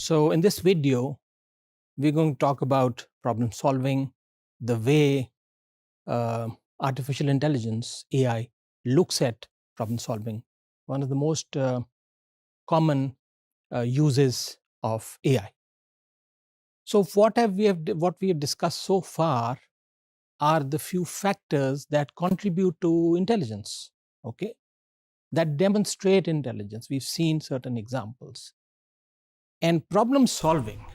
So in this video, we're going to talk about problem solving, the way artificial intelligence, AI, looks at problem solving. One of the most common uses of AI. So what we have discussed so far are the few factors that contribute to intelligence, okay, that demonstrate intelligence. We've seen certain examples. And problem solving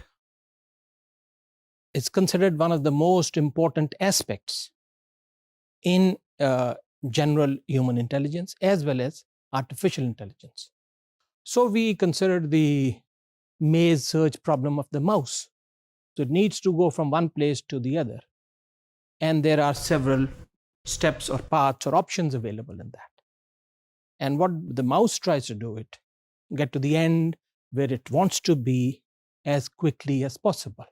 is considered one of the most important aspects in general human intelligence as well as artificial intelligence. So we considered the maze search problem of the mouse. So it needs to go from one place to the other. And there are several steps or paths or options available in that. And what the mouse tries to do it, get to the end where it wants to be as quickly as possible.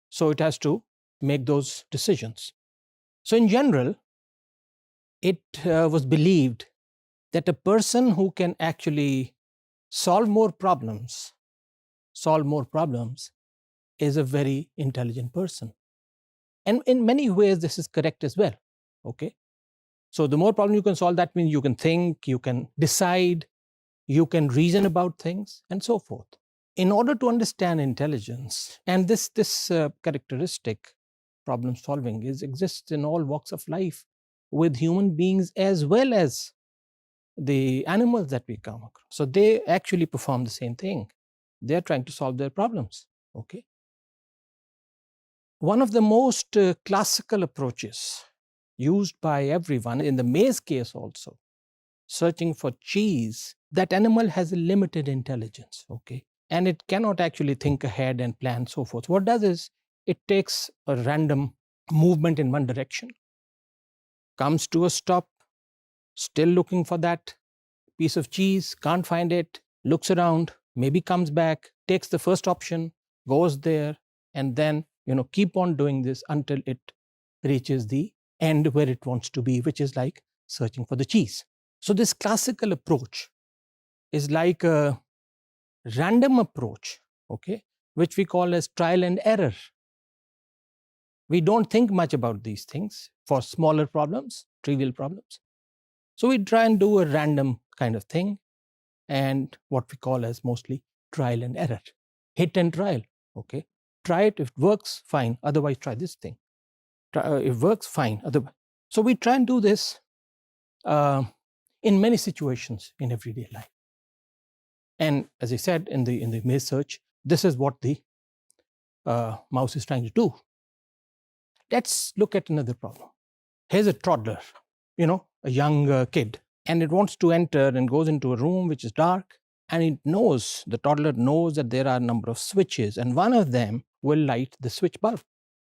So it has to make those decisions. So in general, it was believed that a person who can actually solve more problems is a very intelligent person. And in many ways, this is correct as well. Okay. So the more problem you can solve, that means you can think, you can decide, you can reason about things, and so forth. In order to understand intelligence, and this characteristic, problem solving, exists in all walks of life with human beings as well as the animals that we come across. So they actually perform the same thing. They're trying to solve their problems. Okay. One of the most classical approaches used by everyone, in the maze case also, searching for cheese, that animal has a limited intelligence. Okay. And it cannot actually think ahead and plan, so forth. What it does is it takes a random movement in one direction, comes to a stop, still looking for that piece of cheese, can't find it, looks around, maybe comes back, takes the first option, goes there, and then keep on doing this until it reaches the end where it wants to be, which is like searching for the cheese. So this classical approach is like a random approach, okay, which we call as trial and error. We don't think much about these things for smaller problems, trivial problems. So we try and do a random kind of thing, and what we call as mostly trial and error, hit and trial. Okay, try it. If it works, fine. Otherwise, try this thing. If it works, fine. Otherwise, so we try and do this in many situations in everyday life. And as I said in the maze search, this is what the mouse is trying to do. Let's look at another problem. Here's a toddler, a young kid, and it wants to enter and goes into a room which is dark, and the toddler knows that there are a number of switches, and one of them will light the switch bulb.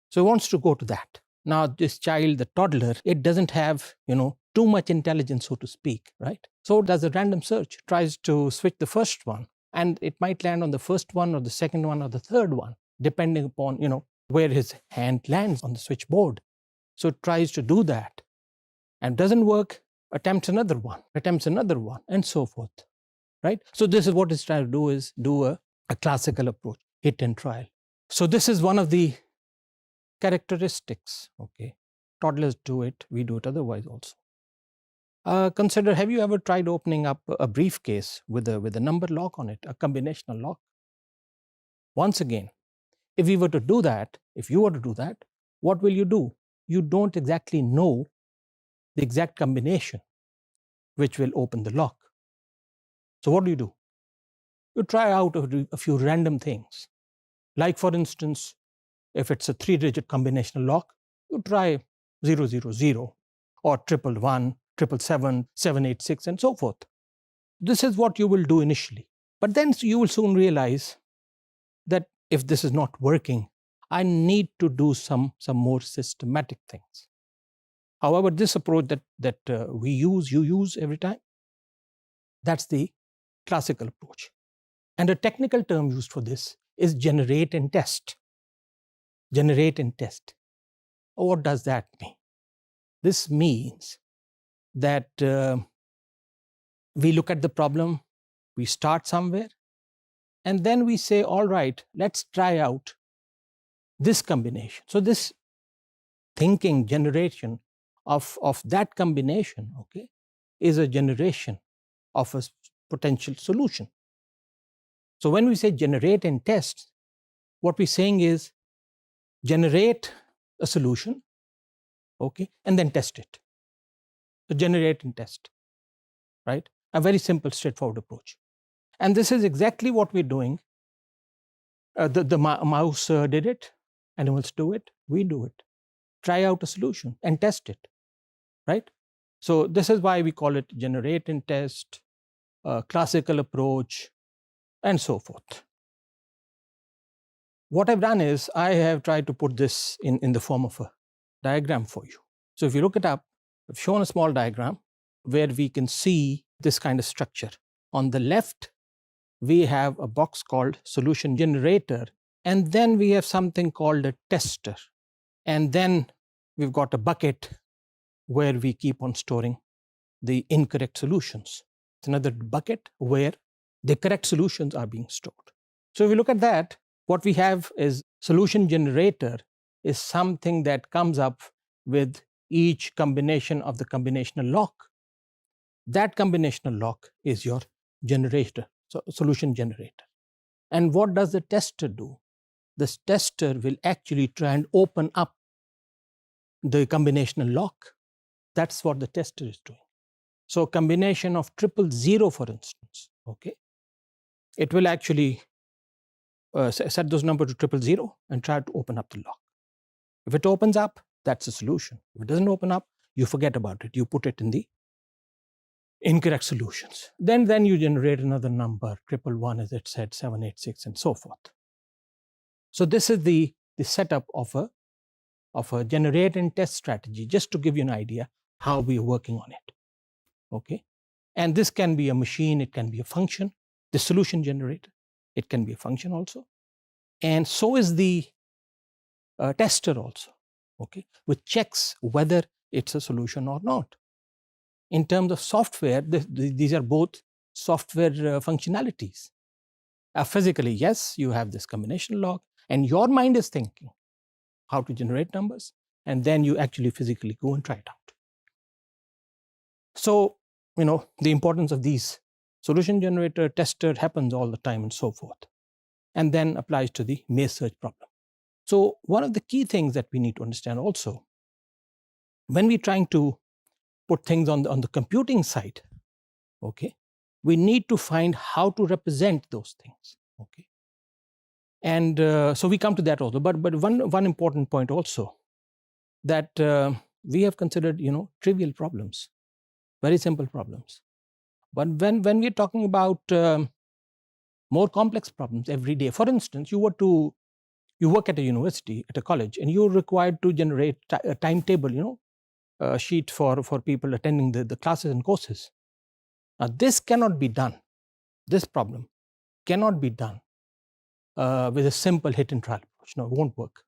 So he wants to go to that. Now, this child, the toddler, it doesn't have, too much intelligence, so to speak, right? So it does a random search, tries to switch the first one, and it might land on the first one or the second one or the third one, depending upon, where his hand lands on the switchboard. So it tries to do that, and doesn't work, attempts another one, and so forth, right? So this is what it's trying to do, is do a classical approach, hit and trial. So this is one of the characteristics, okay? Toddlers do it, we do it otherwise also. Consider, have you ever tried opening up a briefcase with a number lock on it, a combinational lock? Once again, if you were to do that, what will you do? You don't exactly know the exact combination which will open the lock. So what do? You try out a few random things. Like, for instance, if it's a 3-digit combinational lock, you try 000 or 111, 777, 786, and so forth. This is what you will do initially. But then you will soon realize that if this is not working, I need to do some more systematic things. However, this approach that you use every time, that's the classical approach. And a technical term used for this is generate and test. Generate and test. What does that mean? This means that we look at the problem, we start somewhere, And then we say, all right, let's try out this combination. So this thinking generation of that combination, okay, is a generation of a potential solution. So when we say generate and test, what we're saying is generate a solution, okay, and then test it. So generate and test, right? A very simple, straightforward approach. And this is exactly what we're doing. The mouse did it, animals do it, we do it. Try out a solution and test it, right? So this is why we call it generate and test, classical approach, and so forth. What I've done is I have tried to put this in the form of a diagram for you. So if you look it up, I've shown a small diagram where we can see this kind of structure. On the left, we have a box called solution generator, and then we have something called a tester. And then we've got a bucket where we keep on storing the incorrect solutions. It's another bucket where the correct solutions are being stored. So if you look at that, what we have is solution generator is something that comes up with each combination of the combinational lock. That combinational lock is your generator, so solution generator. And what does the tester do? This tester will actually try and open up the combinational lock. That's what the tester is doing. So a combination of 000, for instance, okay, it will actually set those numbers to 000 and try to open up the lock. If it opens up, that's a solution. If it doesn't open up, you forget about it. You put it in the incorrect solutions. Then you generate another number, 111, as it said, 786, and so forth. So this is the setup of a generate and test strategy, just to give you an idea how we are working on it. Okay, and this can be a machine, it can be a function. The solution generator, it can be a function also, and so is the tester also, okay, which checks whether it's a solution or not. In terms of software, these are both software functionalities. Physically, yes, you have this combination log, and your mind is thinking how to generate numbers, and then you actually physically go and try it out. So, the importance of these solution generator, tester happens all the time and so forth, and then applies to the maze search problem. So one of the key things that we need to understand also, when we're trying to put things on the computing side, okay, we need to find how to represent those things, okay. And so we come to that also. But one important point also, that we have considered, trivial problems, very simple problems. But when we're talking about more complex problems every day, for instance, you work at a university, at a college, and you're required to generate a timetable, a sheet for people attending the classes and courses. Now, this cannot be done. This problem cannot be done with a simple hit and trial approach. No, it won't work.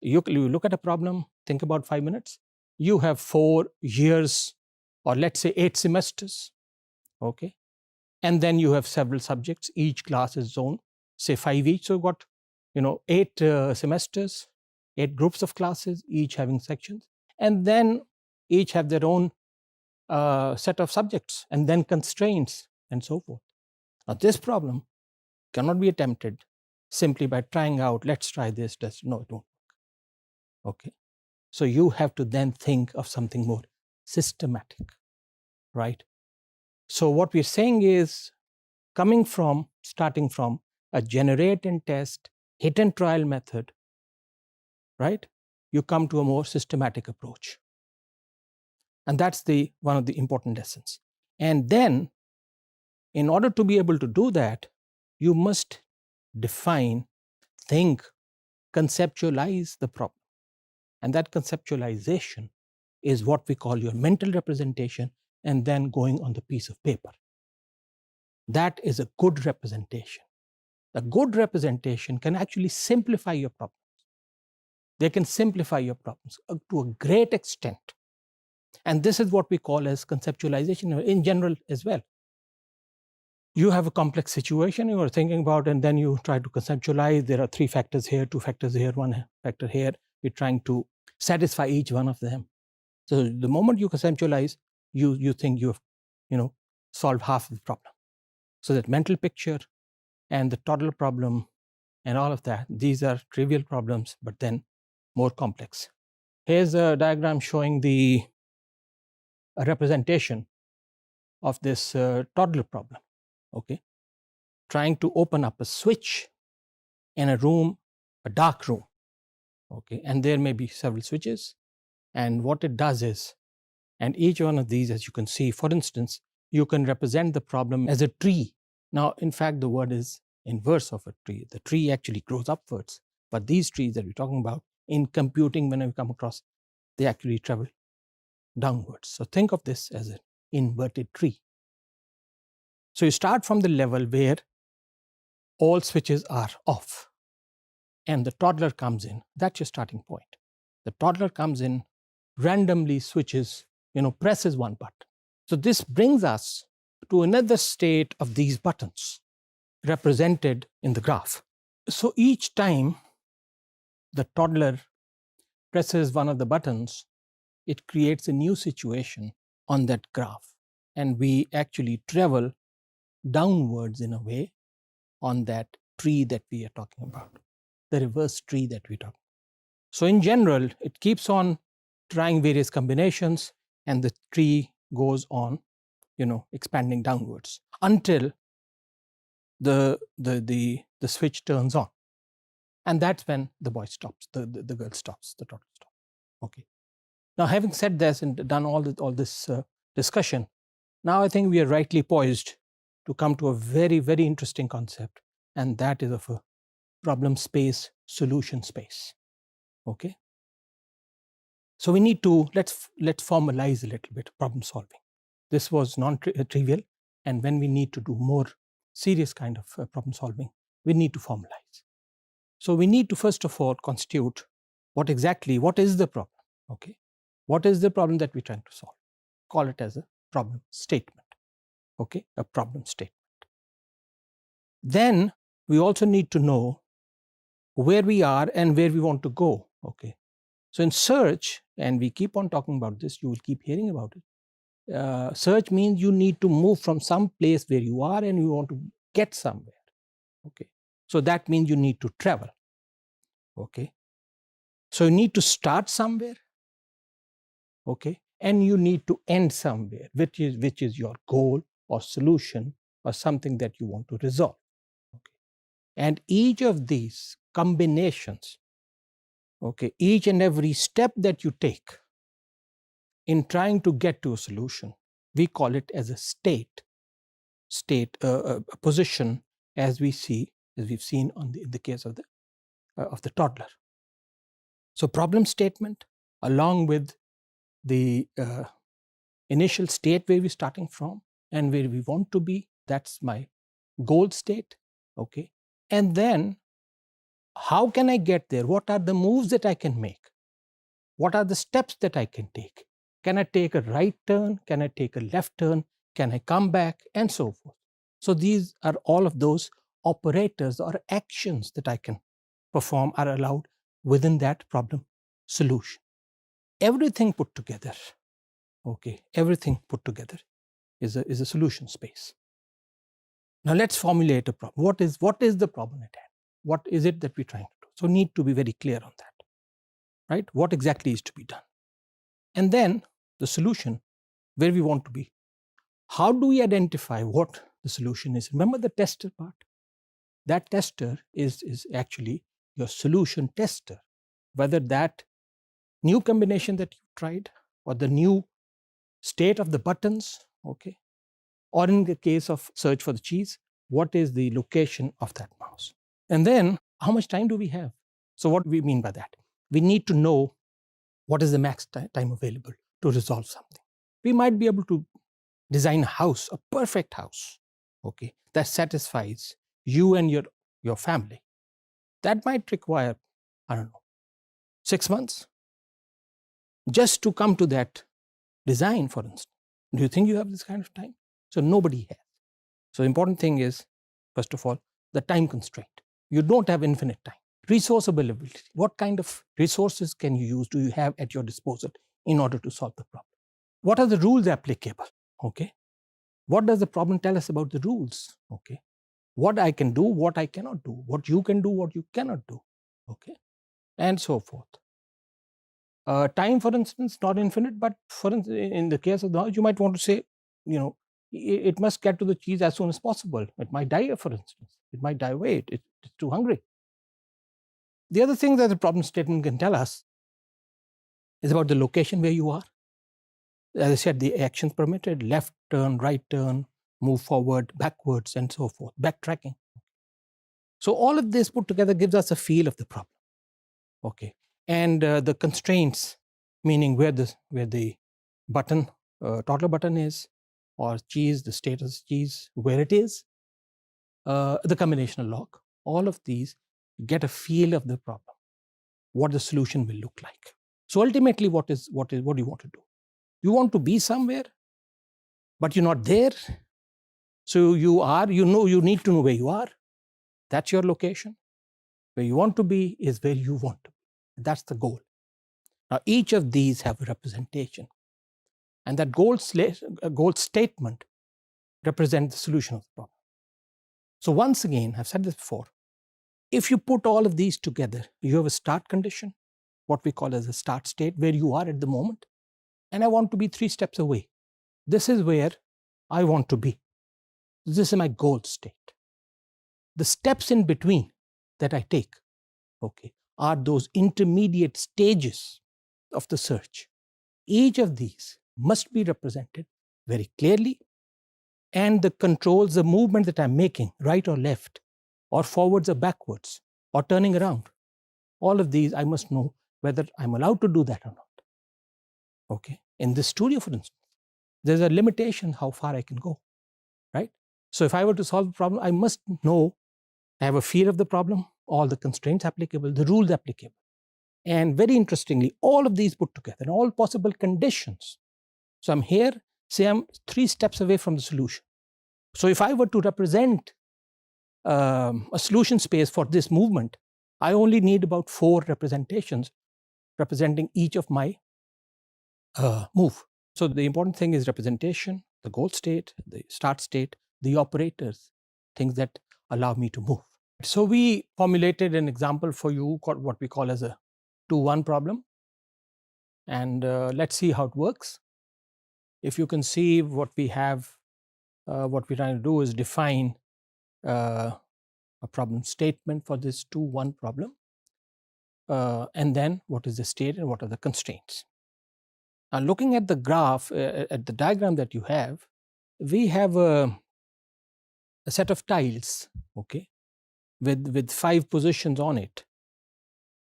You look at a problem, think about 5 minutes. You have 4 years, or let's say 8 semesters, okay? And then you have several subjects. Each class is zoned, say 5 each. So you've got, 8 semesters, 8 groups of classes, each having sections. And then each have their own set of subjects, and then constraints, and so forth. Now, this problem cannot be attempted simply by trying out, let's try this. No, it won't work. Okay. So you have to then think of something more systematic, right? So what we're saying is, starting from a generate and test, hit and trial method, right? You come to a more systematic approach. And that's one of the important lessons. And then, in order to be able to do that, you must define, think, conceptualize the problem. And that conceptualization is what we call your mental representation, and then going on the piece of paper. That is a good representation. A good representation can actually simplify your problems. They can simplify your problems to a great extent. And this is what we call as conceptualization in general as well. you have a complex situation you are thinking about, and then you try to conceptualize. There are 3 factors here, 2 factors here, 1 factor here. You're trying to satisfy each one of them. So the moment you conceptualize, you think you've, solved half of the problem. So that mental picture and the toddler problem and all of that, these are trivial problems, but then more complex. Here's a diagram showing a representation of this toddler problem. Okay, trying to open up a switch in a room, a dark room. Okay, and there may be several switches, and what it does is, and each one of these, as you can see, for instance, you can represent the problem as a tree. Now, in fact, the word is inverse of a tree. The tree actually grows upwards, but these trees that we're talking about in computing, when we come across, they actually travel downwards. So think of this as an inverted tree. So you start from the level where all switches are off, and the toddler comes in. That's your starting point. The toddler comes in, randomly switches, presses one button. So this brings us to another state of these buttons represented in the graph. So each time the toddler presses one of the buttons, it creates a new situation on that graph. And we actually travel downwards in a way on that tree that we are talking about, the reverse tree that we talk about. So in general, it keeps on trying various combinations, and the tree goes on, expanding downwards until the switch turns on. And that's when the boy stops, the girl stops, the toddler stops. Okay. Now, having said this and done all this discussion, now I think we are rightly poised to come to a very, very interesting concept, and that is of a problem space, solution space. Okay. So we need to, let's formalize a little bit problem solving. This was non-trivial, and when we need to do more serious kind of problem solving, we need to formalize. So we need to first of all constitute what is the problem. Okay, what is the problem that we're trying to solve? Call it as a problem statement. Okay, a problem statement. Then we also need to know where we are and where we want to go. Okay, so in search, and we keep on talking about this, you will keep hearing about it. Search means you need to move from some place where you are and you want to get somewhere. Okay, so that means you need to travel. Okay, so you need to start somewhere. Okay, and you need to end somewhere, which is your goal or solution or something that you want to resolve. Okay, and each of these combinations, okay, each and every step that you take in trying to get to a solution, we call it as a state, a position, as we've seen in the case of the toddler. So problem statement, along with the initial state where we're starting from and where we want to be, that's my goal state. Okay, and then how can I get there? What are the moves that I can make? What are the steps that I can take? Can I take a right turn? Can I take a left turn? Can I come back? And so forth. So these are all of those operators or actions that I can perform are allowed within that problem solution. Everything put together, okay, everything put together is a solution space. Now let's formulate a problem. What is the problem at hand? What is it that we're trying to do? So need to be very clear on that, right? What exactly is to be done? And then the solution, where we want to be. How do we identify what the solution is? Remember the tester part? That tester is actually your solution tester. Whether that new combination that you tried or the new state of the buttons, okay, or in the case of search for the cheese, what is the location of that mouse? And then how much time do we have? So what do we mean by that? We need to know what is the max time available to resolve something. We might be able to design a house, a perfect house, okay, that satisfies you and your family. That might require, 6 months just to come to that design, for instance. Do you think you have this kind of time? So nobody has. So the important thing is, first of all, the time constraint. You don't have infinite time. Resource availability. What kind of resources can you use, do you have at your disposal in order to solve the problem? What are the rules applicable? Okay. What does the problem tell us about the rules? Okay. What I can do, what I cannot do, what you can do, what you cannot do. Okay. And so forth. Time, for instance, not infinite, but for instance, in the case of the house, you might want to say, it must get to the cheese as soon as possible. It might die, for instance. It might die away. It's too hungry. The other thing that the problem statement can tell us is about the location where you are. As I said, the actions permitted, left turn, right turn, move forward, backwards, and so forth, backtracking. So all of this put together gives us a feel of the problem. Okay. And the constraints, meaning where the button, toddler button is, or cheese, the status cheese, where it is, the combinational lock, all of these get a feel of the problem, what the solution will look like. So ultimately, what do you want to do? You want to be somewhere, but you're not there. So you need to know where you are. That's your location. Where you want to be is where you want to be. That's the goal. Now, each of these have a representation. And that goal statement represents the solution of the problem. So once again, I've said this before, if you put all of these together, you have a start condition, what we call as a start state, where you are at the moment, and I want to be 3 steps away. This is where I want to be. This is my goal state. The steps in between that I take, okay, are those intermediate stages of the search. Each of these must be represented very clearly, and the controls, the movement that I'm making, right or left, or forwards or backwards, or turning around, all of these I must know whether I'm allowed to do that or not. Okay. In this studio, for instance, there's a limitation how far I can go, right? So if I were to solve a problem, I must know, I have a feel of the problem, all the constraints applicable, the rules applicable. And very interestingly, all of these put together, all possible conditions. So I'm here, say I'm 3 steps away from the solution. So if I were to represent a solution space for this movement, I only need about 4 representations representing each of my move. So the important thing is representation, the goal state, the start state, the operators, things that allow me to move. So we formulated an example for you, what we call as a 2-1 problem. And let's see how it works. If you can see what we have, what we're trying to do is define a problem statement for this 2-1 problem. And then what is the state and what are the constraints. Now looking at the graph, at the diagram that you have, we have a set of tiles, okay, with 5 positions on it.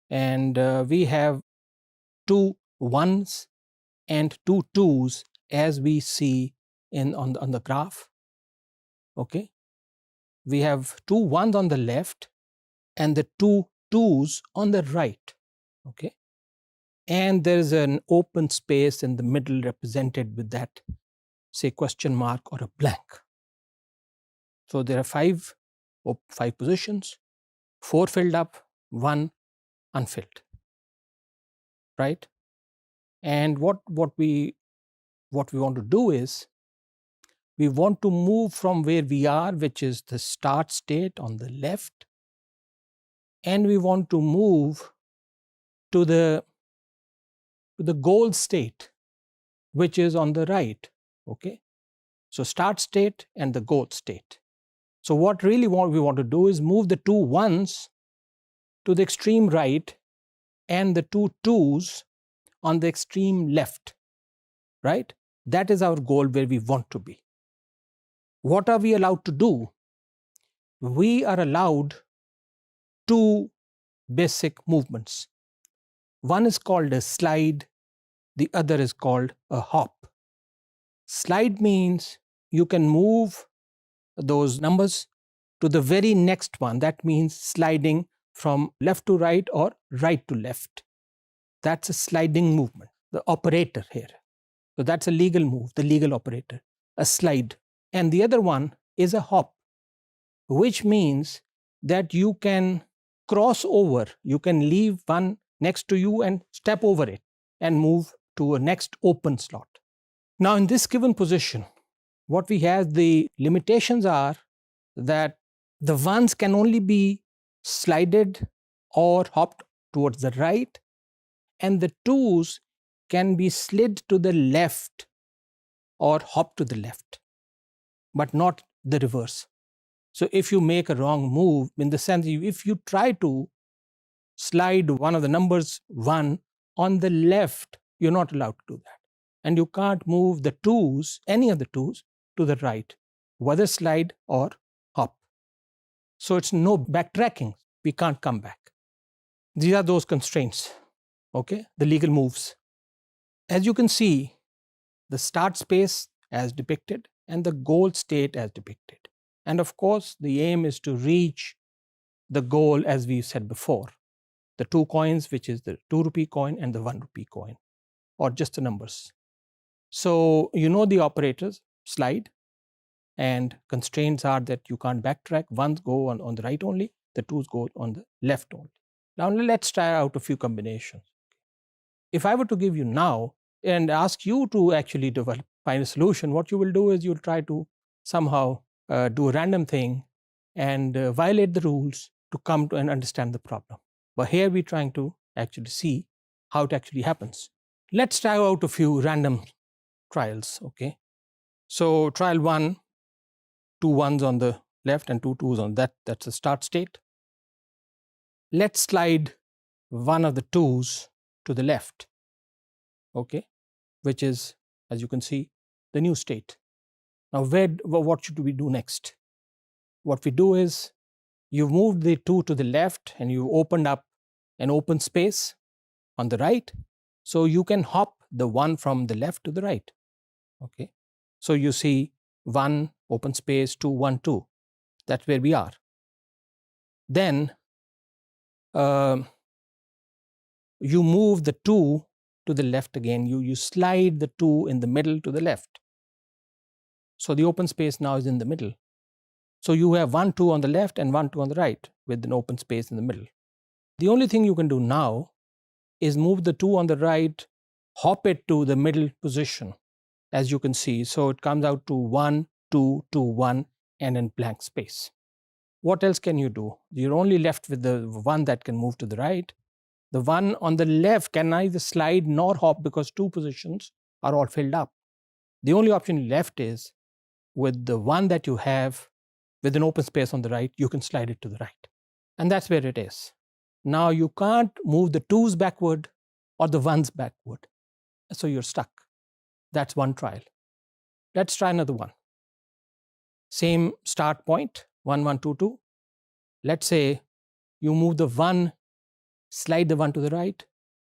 And we have 2 1s and 2 2s as we see on the graph. Okay. We have 2 1s on the left and the 2 2s on the right. Okay. And there is an open space in the middle represented with that, say, question mark or a blank. So there are 5 positions, 4 filled up, 1 unfilled, right? And what we want to do is, we want to move from where we are, which is the start state on the left, and we want to move to the goal state, which is on the right. Okay. So start state and the goal state. So what really we want to do is move the 2 1s to the extreme right and the 2 2s on the extreme left, right? That is our goal, where we want to be. What are we allowed to do? We are allowed 2 basic movements. One is called a slide, the other is called a hop. Slide means you can move those numbers to the very next one. That means sliding from left to right or right to left. That's a sliding movement, the operator here. So that's a legal move, the legal operator, a slide. And the other one is a hop, which means that you can cross over, you can leave one next to you and step over it and move to a next open slot. Now, in this given position, what we have, the limitations are that the ones can only be slided or hopped towards the right, and the twos can be slid to the left or hopped to the left, but not the reverse. So if you make a wrong move, in the sense, if you try to slide one of the numbers 1 on the left, you're not allowed to do that. And you can't move the twos, any of the twos, to the right, whether slide or hop. So it's no backtracking. We can't come back. These are those constraints, okay? The legal moves. As you can see, the start space as depicted and the goal state as depicted. And of course, the aim is to reach the goal as we said before. The 2 coins, which is the 2 rupee coin and the 1 rupee coin, or just the numbers. So you know the operators, slide, and constraints are that you can't backtrack. Ones go on the right only, the twos go on the left only. Now let's try out a few combinations. If I were to give you now and ask you to actually find a solution, what you will do is you'll try to somehow do a random thing and violate the rules to come to and understand the problem. But here we're trying to actually see how it actually happens. Let's try out a few random trials, okay? So trial 1, 2 ones on the left and 2 twos on that. That's the start state. Let's slide one of the twos to the left, okay, which is, as you can see, the new state. Now, what should we do next? What we do is you've moved the 2 to the left and you opened up an open space on the right, so you can hop the 1 from the left to the right, okay? So you see 1 open space, 2, 1, 2. That's where we are. Then you move the 2 to the left again. You slide the 2 in the middle to the left. So the open space now is in the middle. So you have 1, 2 on the left and 1, 2 on the right with an open space in the middle. The only thing you can do now is move the 2 on the right, hop it to the middle position, as you can see. So it comes out to 1, 2, 2, 1, and in blank space. What else can you do? You're only left with the 1 that can move to the right. The 1 on the left can neither slide nor hop because 2 positions are all filled up. The only option left is with the 1 that you have with an open space on the right, you can slide it to the right. And that's where it is. Now you can't move the 2s backward or the 1s backward. So you're stuck. That's one trial. Let's try another one. Same start point, 1, 1, 2, 2. Let's say you move the 1, slide the 1 to the right,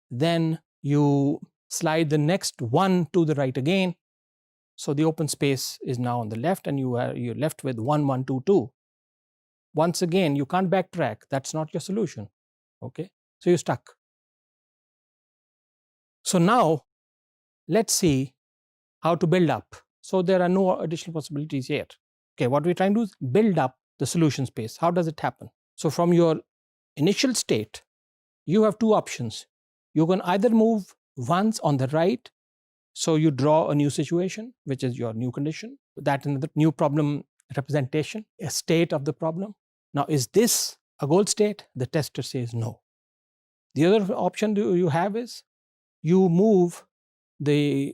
then you slide the next 1 to the right again. So the open space is now on the left and you're left with 1, 1, 2, 2. Once again, you can't backtrack. That's not your solution, okay? So you're stuck. So now let's see how to build up. So there are no additional possibilities here. Okay, what we're trying to do is build up the solution space. How does it happen? So from your initial state, you have 2 options. You can either move once on the right, so you draw a new situation, which is your new condition. That in the new problem representation, a state of the problem. Now, is this a goal state? The tester says no. The other option you have is you move the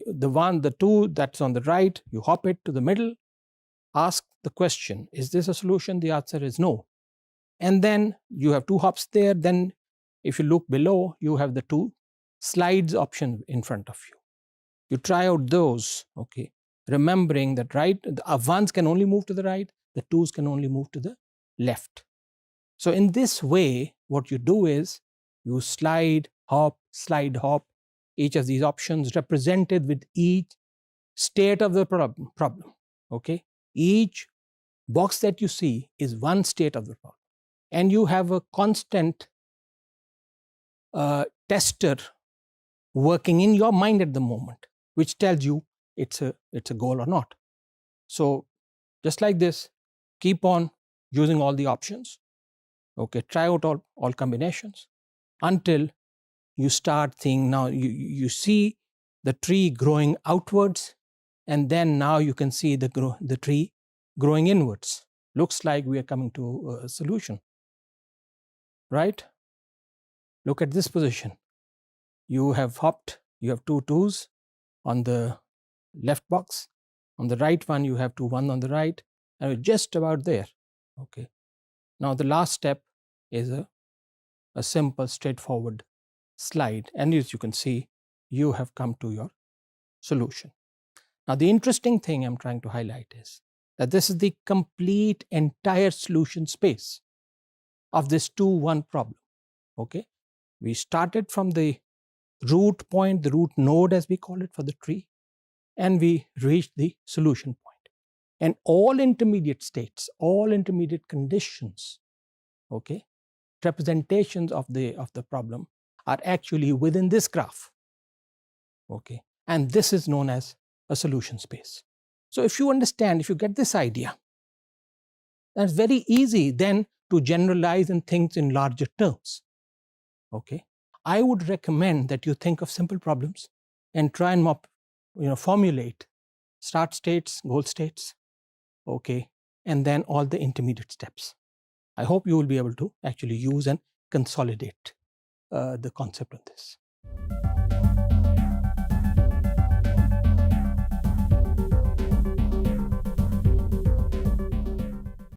2 that's on the right, you hop it to the middle, ask the question, is this a solution? The answer is no. And then you have 2 hops there. Then if you look below, you have the 2 slides option in front of you. You try out those, okay, remembering that the 1s can only move to the right, the 2s can only move to the left. So in this way, what you do is you slide, hop, each of these options represented with each state of the problem, okay? Each box that you see is one state of the problem. And you have a constant tester working in your mind at the moment, which tells you it's a goal or not. So just like this, keep on using all the options, okay, try out all combinations until you start seeing, now you see the tree growing outwards, and then now you can see the tree growing inwards. Looks like we are coming to a solution, right? Look at this position. You have hopped, you have 2 2s on the left box. On the right one, you have 2 1 on the right, and you're just about there. Okay. Now the last step is a simple, straightforward slide, and as you can see, you have come to your solution. Now, the interesting thing I'm trying to highlight is that this is the complete entire solution space of this 2-1 problem. Okay. We started from the root point, the root node as we call it for the tree, and we reached the solution point. And all intermediate states, all intermediate conditions, okay, representations of the problem are actually within this graph. Okay. And this is known as a solution space. So if you understand, if you get this idea, then it's very easy then to generalize and think in larger terms. Okay. I would recommend that you think of simple problems and try and formulate start states, goal states, okay, and then all the intermediate steps. I hope you will be able to actually use and consolidate the concept of this.